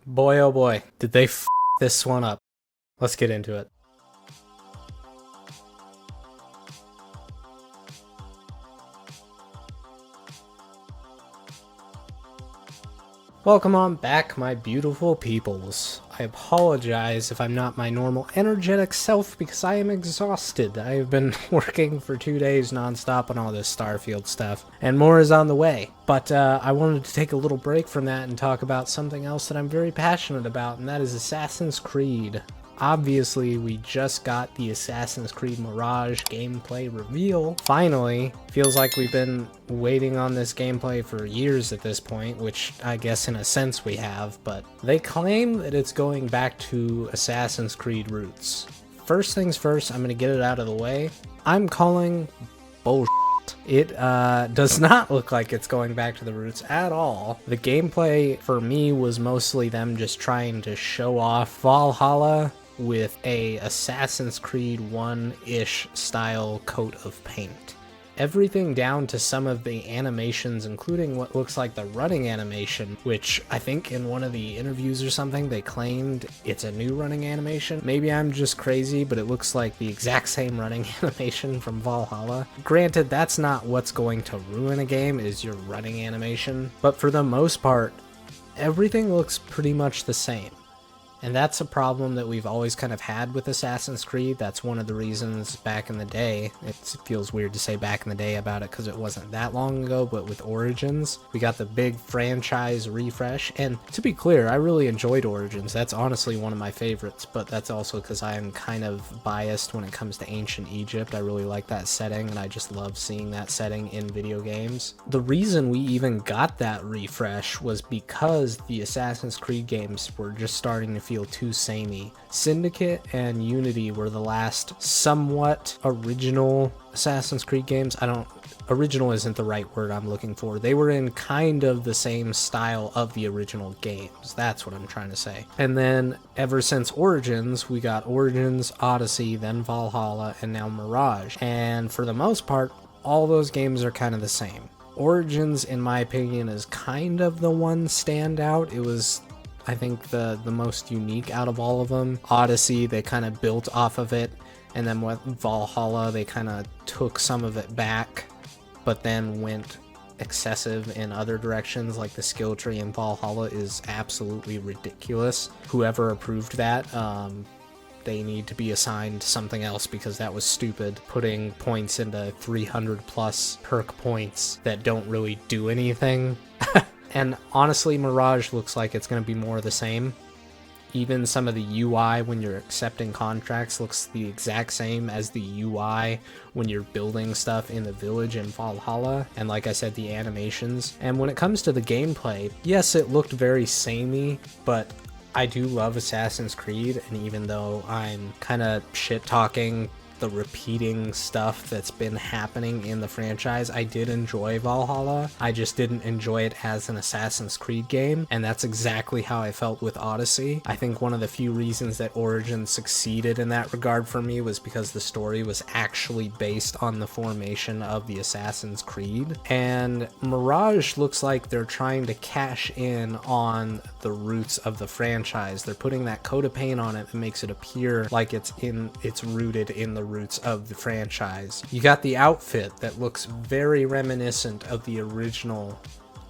Boy, oh boy, did they f this one up. Let's get into it. Welcome on back, my beautiful peoples. I apologize if I'm not my normal energetic self because I am exhausted. I have been working for 2 days nonstop on all this Starfield stuff, and more is on the way. But I wanted to take a little break from that and talk about something else that I'm very passionate about, and that is Assassin's Creed. Obviously, we just got the Assassin's Creed Mirage gameplay reveal. Finally, feels like we've been waiting on this gameplay for years at this point, which I guess in a sense we have, but they claim that it's going back to Assassin's Creed roots. First things first, I'm going to get it out of the way. I'm calling bullshit. It does not look like it's going back to the roots at all. The gameplay for me was mostly them just trying to show off Valhalla with a Assassin's Creed 1-ish style coat of paint. Everything down to some of the animations, including what looks like the running animation, which I think in one of the interviews or something they claimed it's a new running animation. Maybe I'm just crazy, but it looks like the exact same running animation from Valhalla. Granted, that's not what's going to ruin a game, is your running animation, but for the most part, everything looks pretty much the same. And that's a problem that we've always kind of had with Assassin's Creed. That's one of the reasons back in the day, it feels weird to say back in the day about it because it wasn't that long ago, but with Origins, we got the big franchise refresh. And to be clear, I really enjoyed Origins. That's honestly one of my favorites, but that's also because I am kind of biased when it comes to ancient Egypt. I really like that setting, and I just love seeing that setting in video games. The reason we even got that refresh was because the Assassin's Creed games were just starting to feel too samey. Syndicate and Unity were the last somewhat original Assassin's Creed games. Original isn't the right word I'm looking for. They were in kind of the same style of the original games. That's what I'm trying to say. And then ever since Origins, we got Origins, Odyssey, then Valhalla, and now Mirage. And for the most part, all those games are kind of the same. Origins, in my opinion, is kind of the one standout. It was, I think, the most unique out of all of them. Odyssey, they kind of built off of it, and then with Valhalla, they kind of took some of it back, but then went excessive in other directions. Like the skill tree in Valhalla is absolutely ridiculous. Whoever approved that, they need to be assigned something else because that was stupid, putting points into 300 plus perk points that don't really do anything. And honestly, Mirage looks like it's going to be more of the same. Even some of the UI when you're accepting contracts looks the exact same as the UI when you're building stuff in the village in Valhalla. And like I said, the animations. And when it comes to the gameplay, yes, it looked very samey, but I do love Assassin's Creed. And even though I'm kind of shit-talking the repeating stuff that's been happening in the franchise, I did enjoy Valhalla. I just didn't enjoy it as an Assassin's Creed game, and that's exactly how I felt with Odyssey. I think one of the few reasons that Origins succeeded in that regard for me was because the story was actually based on the formation of the Assassin's Creed, and Mirage looks like they're trying to cash in on the roots of the franchise. They're putting that coat of paint on it that makes it appear like it's rooted in the roots of the franchise. You got the outfit that looks very reminiscent of the original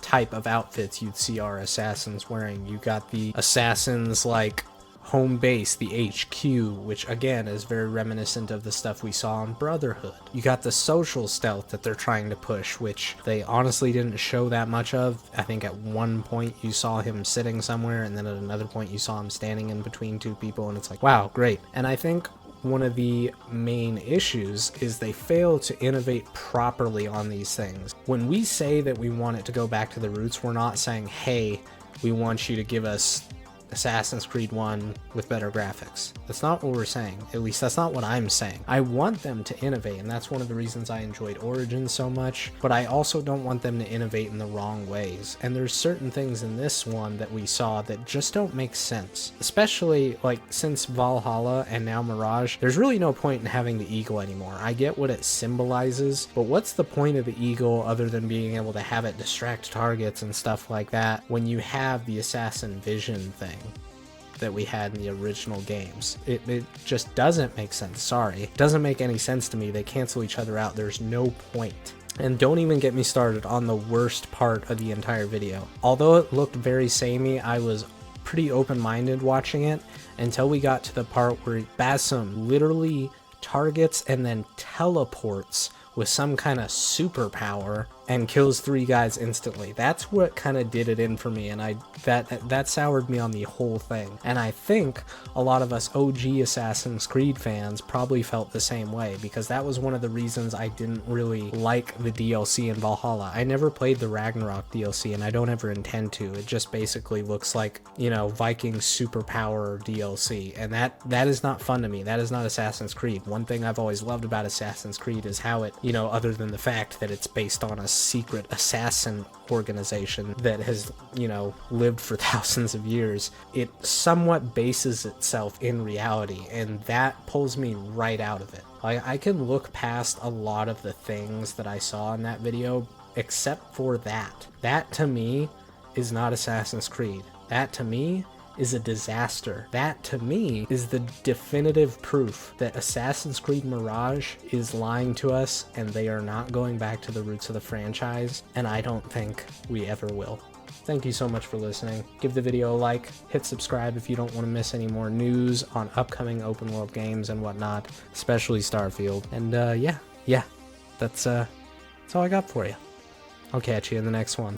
type of outfits you'd see our assassins wearing. You got the assassins like home base, the HQ, which again is very reminiscent of the stuff we saw in Brotherhood. You got the social stealth that they're trying to push, which they honestly didn't show that much of. I think at one point you saw him sitting somewhere, and then at another point you saw him standing in between two people, and it's like, wow, great. And I think one of the main issues is they fail to innovate properly on these things. When we say that we want it to go back to the roots, we're not saying, hey, we want you to give us Assassin's Creed 1 with better graphics. That's not what we're saying. At least that's not what I'm saying. I want them to innovate, and that's one of the reasons I enjoyed Origins so much, but I also don't want them to innovate in the wrong ways. And there's certain things in this one that we saw that just don't make sense. Especially, like, since Valhalla and now Mirage, there's really no point in having the eagle anymore. I get what it symbolizes, but what's the point of the eagle other than being able to have it distract targets and stuff like that when you have the assassin vision thing? anything that we had in the original games. It just doesn't make sense. Sorry. It doesn't make any sense to me. They cancel each other out. There's no point. And don't even get me started on the worst part of the entire video. Although it looked very samey, I was pretty open-minded watching it until we got to the part where Basim literally targets and then teleports with some kind of superpower and kills 3 guys instantly. That's what kind of did it in for me, and that soured me on the whole thing. And I think a lot of us OG Assassin's Creed fans probably felt the same way, because that was one of the reasons I didn't really like the DLC in Valhalla. I never played the Ragnarok DLC, and I don't ever intend to. It just basically looks like, you know, Viking superpower DLC, and that is not fun to me. That is not Assassin's Creed. One thing I've always loved about Assassin's Creed is how it, you know, other than the fact that it's based on a secret assassin organization that has, you know, lived for thousands of years, it somewhat bases itself in reality, and that pulls me right out of it. I can look past a lot of the things that I saw in that video, except for that. That to me is not Assassin's Creed. That to me is a disaster. That to me is the definitive proof that Assassin's Creed Mirage is lying to us and they are not going back to the roots of the franchise, and I don't think we ever will. Thank you so much for listening. Give the video a like, hit subscribe if you don't want to miss any more news on upcoming open world games and whatnot, especially Starfield. And yeah, that's all I got for you. I'll catch you in the next one.